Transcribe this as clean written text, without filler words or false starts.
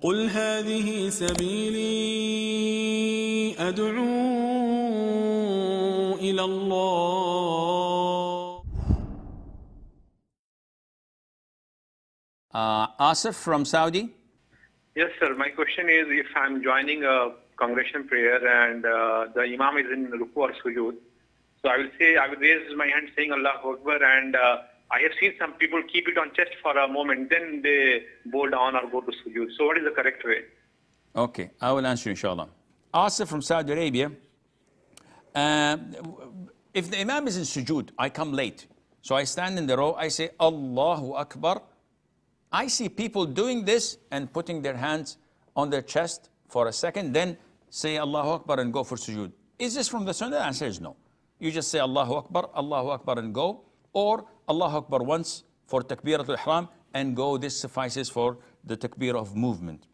قل هذه سبيلي أدعو إلى الله. Asif from Saudi. Yes, sir. My question is, if I'm joining a congregation prayer and the imam is in ruku or sujood, so I will raise my hand saying Allahuakbar, and I have seen some people keep it on chest for a moment, then they bow down or go to sujood. So what is the correct way? Okay, I will answer inshallah. Asif from Saudi Arabia. If the imam is in sujood, I come late. So I stand in the row, I say Allahu Akbar. I see people doing this and putting their hands on their chest for a second, then say Allahu Akbar and go for sujood. Is this from the Sunnah? The answer is no. You just say Allahu Akbar and go, or Allahu Akbar once for Takbiratul Ihram and go. This suffices for the Takbir of movement.